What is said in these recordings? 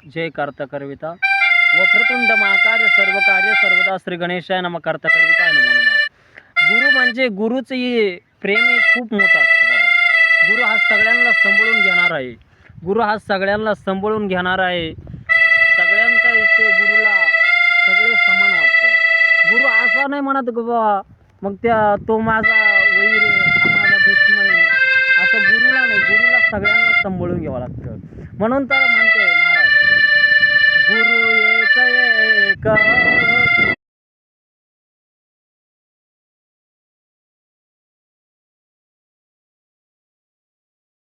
जय कर्ता करविता वक्रतुंड महाकार्य सर्व कार्य सर्वदा श्री गणेशाय नमः कर्ता करविता नमो नमः। गुरु म्हणजे गुरुचं प्रेम हे खूप मोठं असतं बाबा। गुरु हा सगळ्यांना सांभाळून घेणार आहे। गुरु हा सगळ्यांना सांभाळून घेणार आहे। सगळ्यांचा विषय गुरुला सगळे समान वाटतं। गुरु असा नाही म्हणत की बाबा मग तो माझा वैर आहे, हा माझा दुश्मन आहे, असं गुरुला नाही। गुरुला सगळ्यांना सांभाळून घ्यावं लागतं। म्हणून तर म्हणते महाराज, गुरु एक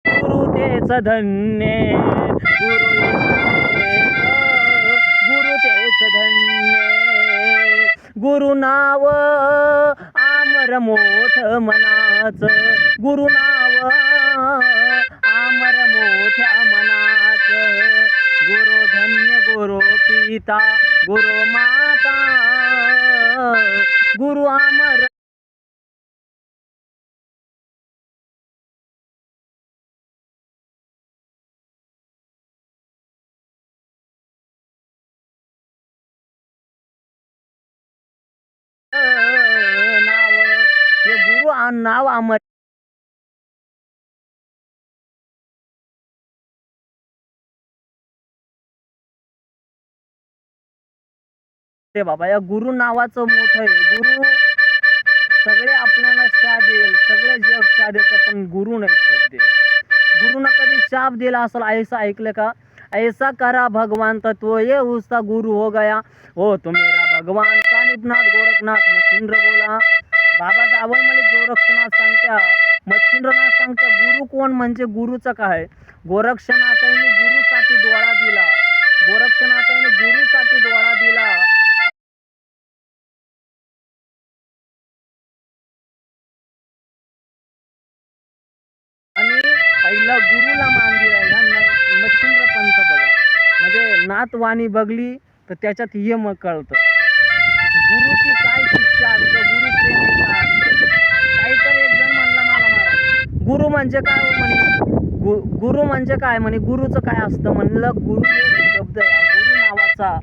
गुरु तेच धन्य, गुरु एक गुरु तेच धन्य। गुरु नाव आमर मोठ मनाच, गुरु नाव आमर मोठ्या मनाच। गुरु धन्य गुरु पिता गुरु माता, गुरु अमर नाव, हे गुरु नाव अमर ते बाबा। या गुरु नावाचं मोठं आहे। गुरु सगळे आपल्याला शाप देईल, सगळे जग शाप देतं, पण गुरु नाही शाप देत। गुरुनं कधी शाप दिला असेल ऐसा ऐकलं का? ऐसा करा भगवान तत्व ये उसका गुरु हो गया, हो तो मेरा भगवान। कानिपनाथ गोरखनाथ मच्छिंद्र बोला, बाबा दावल मलिक गोरक्षनाथ सांगत्या, मच्छिंद्रनाथ सांगत्या गुरु कोण म्हणजे गुरुचं काय। गोरक्षनाथांनी गुरुसाठी डोळा दिला, गोरक्षनाथांनी गुरुसाठी डोळा दिला। आणि पहिला गुरुला मान दिला ह्या मच्छिंद्र पंत बघा। म्हणजे नातवाणी बघली तर त्याच्यात हे मग कळतं गुरुची काय शिष्य असतं, गुरु प्रेम हे काय असतं। काहीतरी एक जण म्हणला मला महाराज, गुरु म्हणजे काय हो म्हणे, गुरु म्हणजे काय म्हणे, गुरुचं काय असतं म्हणलं। गुरु एक शब्द आहे, गुरु नावाचा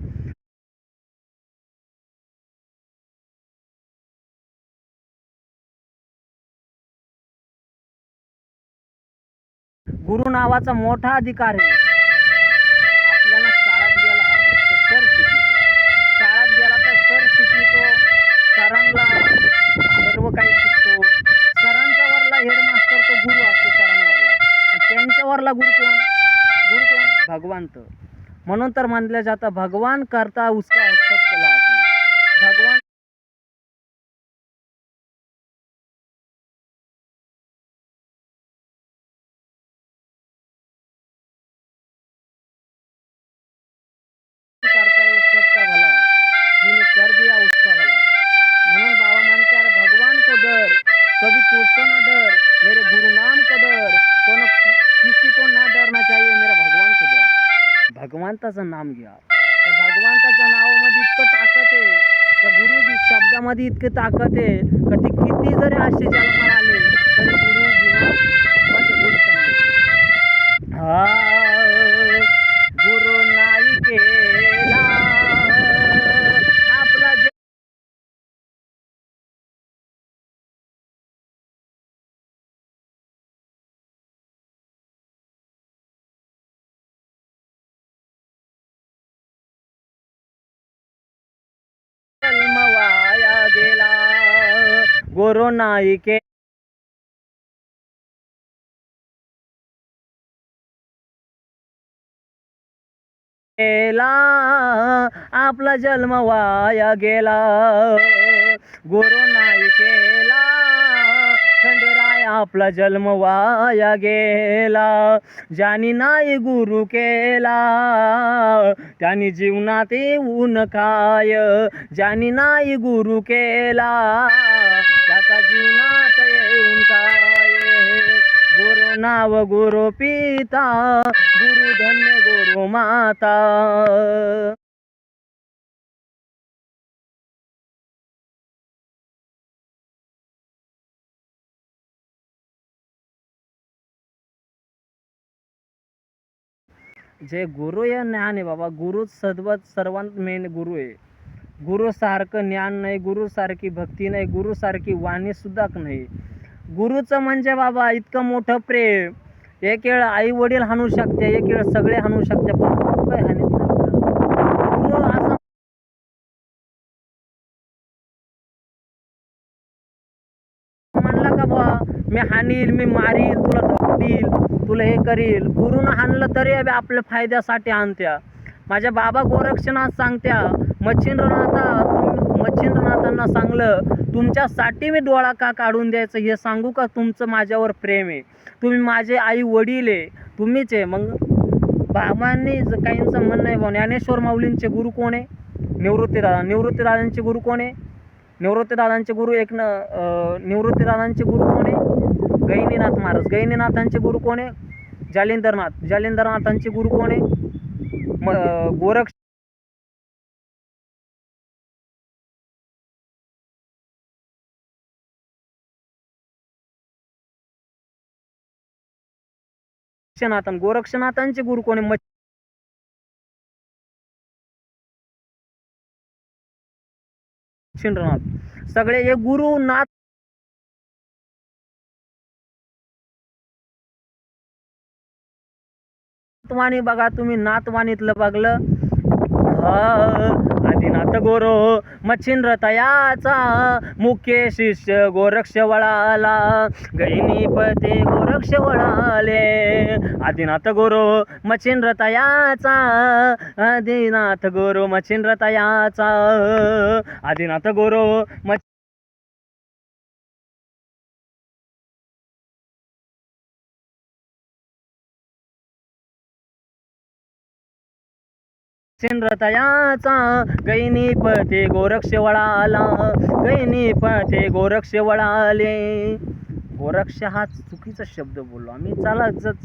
गुरु नावाचा मोठा अधिकार आहे। आपल्याला शाळेत गेला तर सर शिकवितो, शाळेत गेला तर सर शिकवितो, सरांना सर्व काही शिकतो। सरांच्या वरला हेडमास्टर तो गुरु असतो सरांवरला, आणि त्यांच्या वरला गुरु कोण? गुरु कोण? भगवंत। म्हणून तर मानलं जातं भगवान करता उसका सब चलाते। भगवान करता है सबका भला, जिन्हें कर दिया उसका भला। म्हणून बाबा म्हणते अरे भगवान को डर, कभी कुछ को ना डर, मेरे गुरु नाम को डर, कोण किसी को ना डरना चाहिए, मेरा भगवान को डर। भगवंताचं नाम घ्या, त्या भगवंताच्या नावामध्ये इतकं ताकद आहे, त्या गुरु शब्दामध्ये इतकी ताकद आहे का ती किती जरी असे जन्माला आले तरी गुरु बिना मत भूल संदेश। हा गुरु नाही केला आपला जन्म वाया गेला, गुरु नाही केला आपला जन्म वाया गेला, गुरु नाही केला खंडेराय आपला जन्म वाया गेला। ज्यानी नाही गुरु केला त्यानी जीवनात येऊन काय, ज्यानी नाही गुरु केला त्याचा जीवनात येऊन काय। गुरु नाव गुरु पिता गुरु धन्य गुरु माता। जे गुरु या ज्ञान आहे बाबा, गुरुच सर्वात मेन गुरु आहे. गुरु सारखं ज्ञान नाही, गुरु सारखी भक्ती नाही, गुरु सारखी वाणी सुद्धा नाही. गुरुचं म्हणजे बाबा इतकं मोठं प्रेम. एक वेळ आई वडील हाणू शकते, एक वेळ सगळे हाणू शकते, पण गुरु काय हाणत नाही. गुरु असं म्हणला का बा मी हाणील, मी मारील, तुला धपडील, तुला हे करील. गुरुनं हाणलं तरी आपल्या फायद्यासाठी आणत्या. माझ्या बाबा गोरक्षनाथ सांगत्या, मच्छिंद्रनाथांना सांगलं, तुमच्यासाठी मी डोळा का काढून द्यायचं हे सांगू का? तुमचं माझ्यावर प्रेम आहे, तुम्ही माझे आई वडील आहे, तुम्हीच आहे. मग बाबांनी काहींचं म्हणणं आहे बा, ज्ञानेश्वर माऊलींचे गुरु कोण आहे? निवृत्तीदादांचे गुरु कोण आहे? निवृत्तीदादांचे गुरु निवृत्तीदादांचे गुरु कोण आहे? गहिनीनाथ महाराज. गहिनीनाथांचे गुरु कोण आहे? जालिंदरनाथांचे गुरु कोण आहे? गोरक्षनाथांचे गुरु कोण आहे? मच्छिंद्रनाथ. सगळे हे गुरु नाथ नातवाणी बघा तुम्ही, नातवाणीतलं बघलं. आदिनाथ गुरु मच्छिंद्र तयाचा, मुख्य शिष्य गोरक्ष वळाला, गहिनीपते गोरक्ष वळाले. आदिनाथ गुरु मच्छिंद्र तयाचा, आदिनाथ गुरु मच्छिंद्र तयाचा, आदिनाथ गुरु मच्छिंद्रतयाचा, गहिनीपते गोरक्ष वळाला, गहिनीपते गोरक्ष वळाले. गोरक्ष हा चुकीचा शब्द बोललो आम्ही.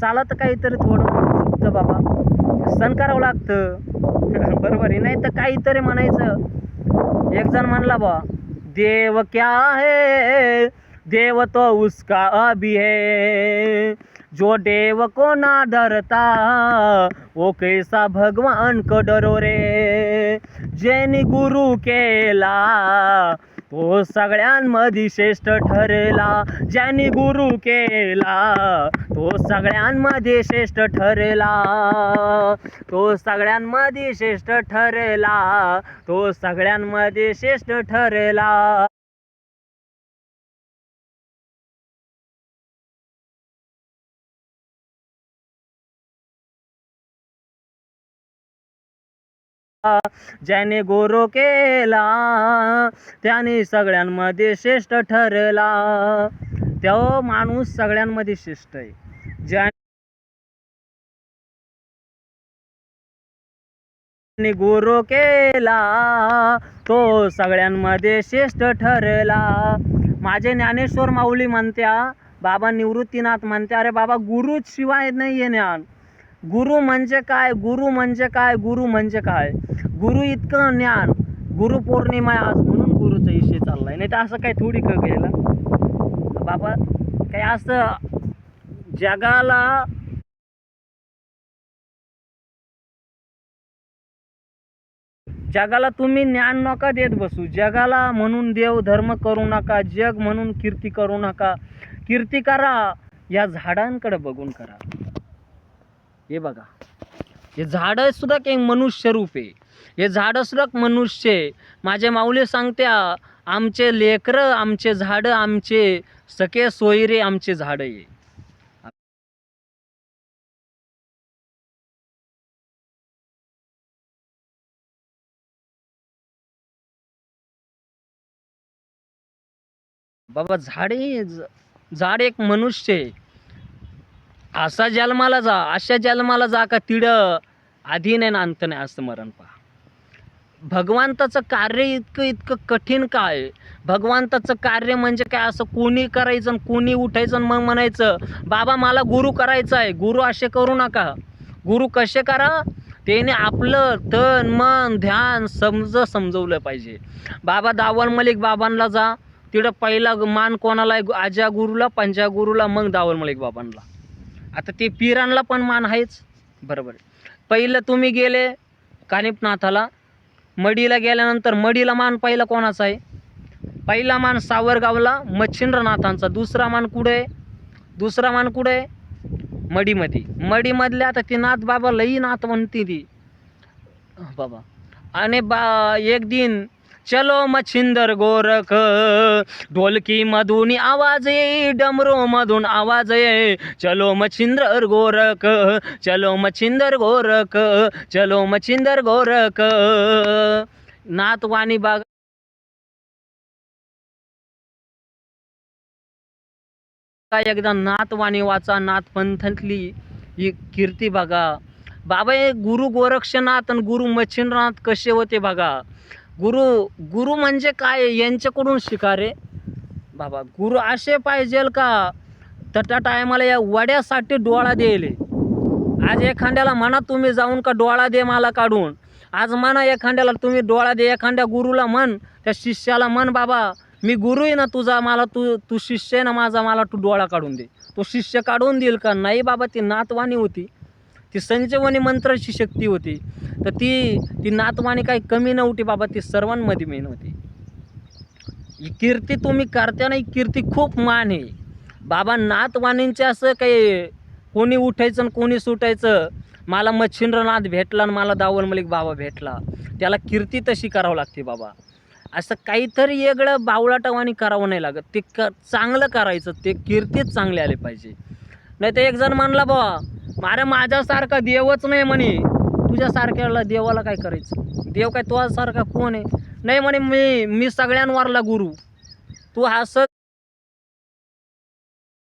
चालत काहीतरी थोडं चुकतं बाबा, सण करावं लागतं. बरोबर आहे, नाही तर काहीतरी म्हणायचं. एक जण म्हणला बा, देव क्या है, देव तो उसका भी है, जो देव को ना डरता वो कैसा भगवान को डरो रे. ज्यांनी गुरु केला तो सगळ्यांमध्ये श्रेष्ठ ठरला, ज्यांनी गुरु केला तो सगळ्यांमध्ये श्रेष्ठ ठरला, तो सगळ्यांमध्ये श्रेष्ठ ठरला, तो सगळ्यांमध्ये श्रेष्ठ ठरला. ज्याने गुरु केला त्याने सगळ्यांमध्ये श्रेष्ठ ठरला. तो माणूस सगळ्यांमध्ये श्रेष्ठ आहे. ज्याने गुरु केला तो सगळ्यांमध्ये श्रेष्ठ ठरला. माझे ज्ञानेश्वर माऊली म्हणत्या, बाबा निवृत्तीनाथ म्हणत्या, अरे बाबा गुरुच शिवाय नाही आहे ज्ञान. गुरु म्हणजे काय? गुरु म्हणजे काय? गुरु म्हणजे काय? गुरु इतकं ज्ञान. गुरु पौर्णिमा आज म्हणून गुरुचा विषय चाललाय, नाही तर असं काय थोडी गेला बाबा. काय असं जगाला तुम्ही ज्ञान नका देत बसू. जगाला म्हणून देव धर्म करू नका, जग म्हणून कीर्ती करू नका. कीर्ती करा या झाडांकडे बघून करा. हे बघा, हे झाड सुद्धा काही मनुष्य रूप आहे. हे झाड सुद्धा मनुष्य आहे. माझे माऊली सांगत्या, आमचे लेकरं, आमचे झाड, आमचे सखे सोयरे, आमचे झाड आहे. बाबा झाड एक मनुष्य आहे. असा जन्माला जा, अशा जन्माला जा का तिड आधी नाही ना अंत नाही असं मरण पहा. भगवंताचं कार्य इतकं कठीण काय? भगवंताचं कार्य म्हणजे काय? असं कोणी करायचं, कोणी उठायचं मग म्हणायचं बाबा मला गुरु करायचं आहे. गुरु असे करू नका. गुरु कसे करा? त्याने आपलं तन मन ध्यान समजवलं पाहिजे. बाबा दावल मलिक बाबांना जा, तिकडं पहिला मान कोणाला? आजा गुरुला, पंजा गुरुला, मग दावल मलिक बाबांना. आता ते पीरांना पण मान आहेच. बरोबर. पहिलं तुम्ही गेले कानिफनाथाला, मडीला गेल्यानंतर मडीला मान पहिला कोणाचा आहे? पहिला मान सावरगावला मच्छिंद्रनाथांचा. दुसरा मान कुठे आहे? दुसरा मान कुठे आहे? मडीमध्ये. मडीमधले आता ती नाथ बाबा लई नाथ म्हणते ती बाबा. आणि एक दिन चलो मच्छिंदर गोरख, ढोलकी मधून आवाज ये, डमरो मधून आवाज ये, चलो मच्छिंदर गोरख, चलो मच्छिंदर गोरख, चलो मच्छिंदर गोरख. नाथवाणी बाग एकदा नाथवाणी वाचा. नाथपंथातली ही कीर्ती बघा बाबा. हे गुरु गोरक्षनाथ आणि गुरु मच्छिंद्रनाथ कसे होते बघा. गुरु म्हणजे काय यांच्याकडून शिका रे बाबा. गुरु असे पाहिजेल का त्या टायमाला या वड्यासाठी डोळा द्यायले. आज एखाद्याला म्हणा तुम्ही जाऊन का डोळा दे मला काढून. आज म्हणा एखाद्याला तुम्ही डोळा दे. एखाद्या गुरुला म्हण, त्या शिष्याला म्हण बाबा मी गुरु आहे ना तुझा, मला तू शिष्य आहे ना माझा, मला तू डोळा काढून दे. तो शिष्य काढून देईल का? नाही बाबा. ती नाथवाणी होती, ती संजीवनी मंत्राची शक्ती होती. तर ती नाथवाणी काही कमी नव्हती बाबा. ती सर्वांमध्ये मेन होती. ही कीर्ती तुम्ही करता नाही, कीर्ती खूप मान आहे बाबा. नाथवाणींचे असं काही कोणी उठायचं आणि कोणी सुटायचं. मला मच्छिंद्रनाथ भेटला आणि मला दावल मलिक बाबा भेटला, त्याला कीर्ती तशी करावं लागते बाबा. असं काहीतरी वेगळं बावळाटवाणी करावं नाही लागत. ते चांगलं करायचं, ते कीर्तीच चांगले आले पाहिजे. नाही तर एक जण म्हणला बाबा अरे माझ्यासारखा देवच नाही म्हणे. तुझ्यासारख्याला देवाला काय करायचं? देव काय तुझ्यासारखा कोण आहे? नाही म्हणे मी सगळ्यांवरला गुरु. तू असं